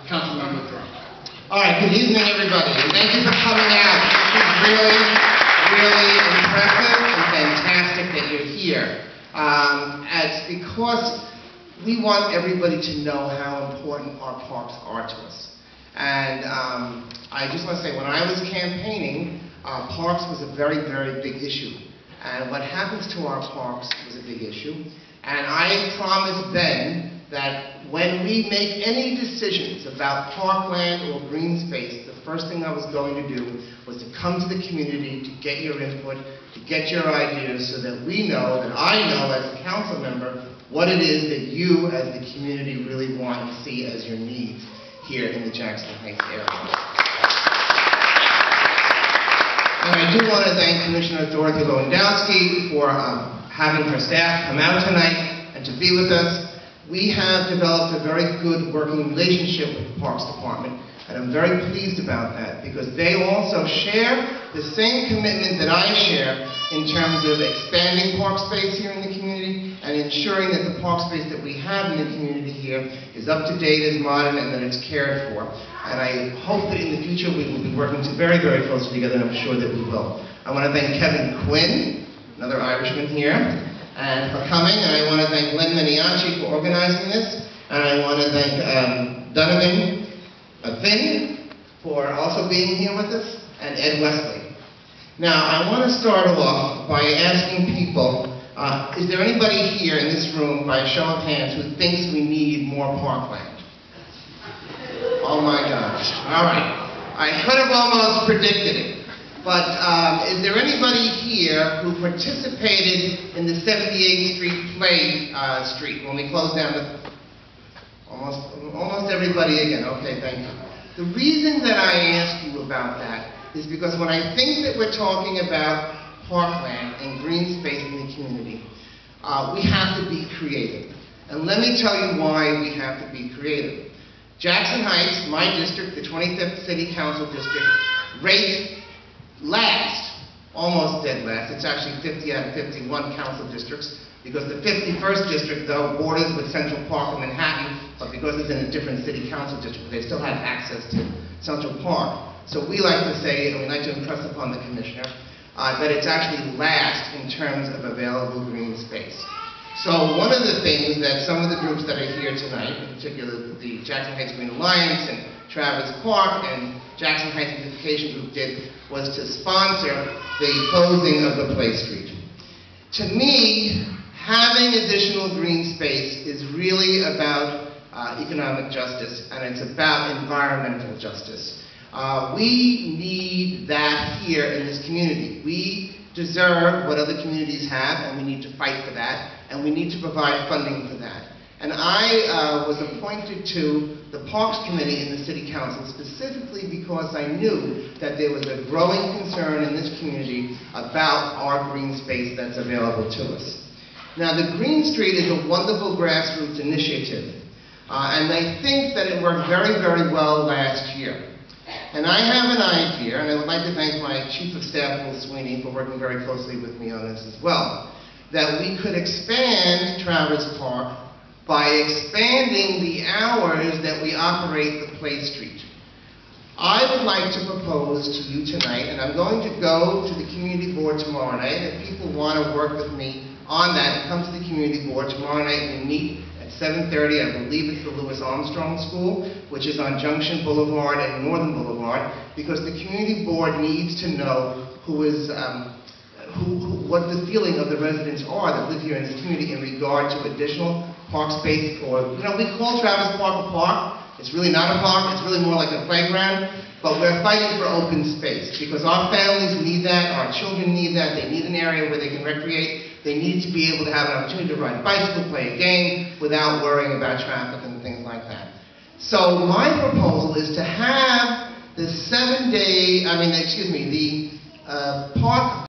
Councilmember Dromm. All right, good evening, everybody, and thank you for coming out. This is really, really impressive and fantastic that you're here. It's because we want everybody to know how important our parks are to us. And I just want to say, when I was campaigning, parks was a very, very big issue. And what happens to our parks was a big issue. And I promised then that when we make any decisions about parkland or green space, the first thing I was going to do was to come to the community to get your input, to get your ideas, so that we know, that I know as a council member, what it is that you as the community really want to see as your needs here in the Jackson Heights area. And I do want to thank Commissioner Dorothy Lewandowski for having her staff come out tonight and to be with us. We have developed a very good working relationship with the Parks Department, and I'm very pleased about that because they also share the same commitment that I share in terms of expanding park space here in the community and ensuring that the park space that we have in the community here is up to date, is modern, and that it's cared for. And I hope that in the future we will be working very, very closely together, and I'm sure that we will. I want to thank Kevin Quinn, another Irishman here, and for coming, and I want to thank Lynn Miniacci for organizing this, and I want to thank Donovan Finn for also being here with us, and Ed Wesley. Now, I want to start off by asking people, is there anybody here in this room, by a show of hands, who thinks we need more parkland? Oh my gosh. All right. I could have almost predicted it. But is there anybody here who participated in the 78th Street Play Street when we closed down the... Almost everybody again. Okay, thank you. The reason that I ask you about that is because when I think that we're talking about parkland and green space in the community, we have to be creative. And let me tell you why we have to be creative. Jackson Heights, my district, the 25th City Council District, rates last, almost dead last. It's actually 50 out of 51 council districts, because the 51st district, though, borders with Central Park and Manhattan, but because it's in a different city council district, they still have access to Central Park. So we like to say, and we like to impress upon the commissioner, that it's actually last in terms of available green space. So one of the things that some of the groups that are here tonight, in particular the Jackson Heights Green Alliance and Travis Park and Jackson Heights Beautification Group did, was to sponsor the closing of the Play Street. To me, having additional green space is really about economic justice, and it's about environmental justice. We need that here in this community. We deserve what other communities have, and we need to fight for that, and we need to provide funding for that. And I was appointed to the Parks Committee in the City Council specifically because I knew that there was a growing concern in this community about our green space that's available to us. Now, the Green Street is a wonderful grassroots initiative, and I think that it worked very, very well last year. And I have an idea, and I would like to thank my Chief of Staff, Will Sweeney, for working very closely with me on this as well, that we could expand Travis Park by expanding the hours that we operate the Play Street. I would like to propose to you tonight, and I'm going to go to the community board tomorrow night. If people want to work with me on that, come to the community board tomorrow night. We meet at 7:30. I believe it's the Louis Armstrong School, which is on Junction Boulevard and Northern Boulevard, because the community board needs to know what the feeling of the residents are that live here in this community in regard to additional park space, or, you know, we call Travis Park a park. It's really not a park, it's really more like a playground, but we're fighting for open space because our families need that, our children need that, they need an area where they can recreate, they need to be able to have an opportunity to ride a bicycle, play a game, without worrying about traffic and things like that. So my proposal is to have the park